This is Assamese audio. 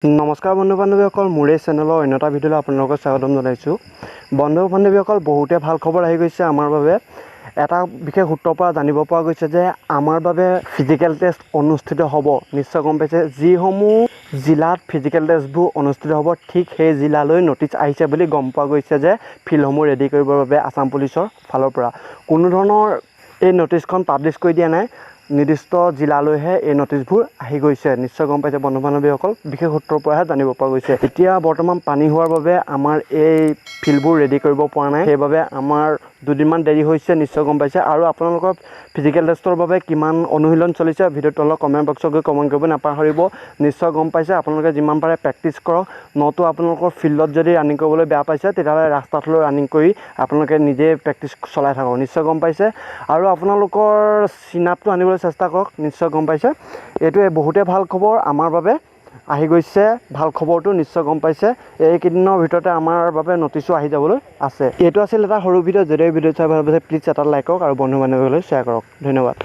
নমস্কাৰ বন্ধু বান্ধৱীসকল, মোৰ এই চেনেলৰ অন্য এটা ভিডিঅ'লৈ আপোনালোকক স্বাগতম জনাইছোঁ। বন্ধু বান্ধৱীসকল, বহুতে ভাল খবৰ আহি গৈছে আমাৰ বাবে। এটা বিশেষ সূত্ৰৰ পৰা জানিব পৰা গৈছে যে আমাৰ বাবে ফিজিকেল টেষ্ট অনুষ্ঠিত হ'ব। নিশ্চয় গম পাইছে, যিসমূহ জিলাত ফিজিকেল টেষ্টবোৰ অনুষ্ঠিত হ'ব ঠিক সেই জিলালৈ নটিচ আহিছে বুলি গম পোৱা গৈছে যে ফিল্ডসমূহ ৰেডি কৰিবৰ বাবে আছাম পুলিচৰ ফালৰ পৰা কোনো ধৰণৰ এই নটিচখন পাব্লিছ কৰি দিয়া নাই। নিৰ্দিষ্ট জিলালৈহে এই নটিচবোৰ আহি গৈছে। নিশ্চয় গম পাইছে বন্ধু বান্ধৱীসকল, বিশেষ সূত্ৰৰ পৰাহে জানিব পৰা গৈছে। এতিয়া বৰ্তমান পানী হোৱাৰ বাবে আমাৰ এই ফিল্ডবোৰ ৰেডি কৰিব পৰা নাই, সেইবাবে আমাৰ দুদিনমান দেৰি হৈছে। নিশ্চয় গম পাইছে। আৰু আপোনালোকৰ ফিজিকেল টেষ্টৰ বাবে কিমান অনুশীলন চলিছে ভিডিঅ'ৰ তলত কমেণ্ট বক্সত গৈ কমেণ্ট কৰিব নাপাহৰিব। নিশ্চয় গম পাইছে, আপোনালোকে যিমান পাৰে প্ৰেক্টিছ কৰক। নতো আপোনালোকৰ ফিল্ডত যদি ৰানিং কৰিবলৈ বেয়া পাইছে, তেতিয়াহ'লে ৰাস্তাত লৈ ৰানিং কৰি আপোনালোকে নিজে প্ৰেক্টিছ চলাই থাকক। নিশ্চয় গম পাইছে। আৰু আপোনালোকৰ চিনাপটো আনিবলৈ চেষ্টা কৰক। নিশ্চয় গম পাইছে, এইটোৱে বহুতে ভাল খবৰ আমাৰ বাবে আহি গৈছে। ভাল খবৰটো নিশ্চয় গম পাইছে, এইকেইদিনৰ ভিতৰতে আমাৰ বাবে নটিচো আহি যাবলৈ আছে। এইটো আছিল এটা সৰু ভিডিঅ'। যদি এই ভিডিঅ' চাই ভাল পাইছে প্লিজ এটা লাইক কৰক আৰু বন্ধু বান্ধৱীলৈ শ্বেয়াৰ কৰক। ধন্যবাদ।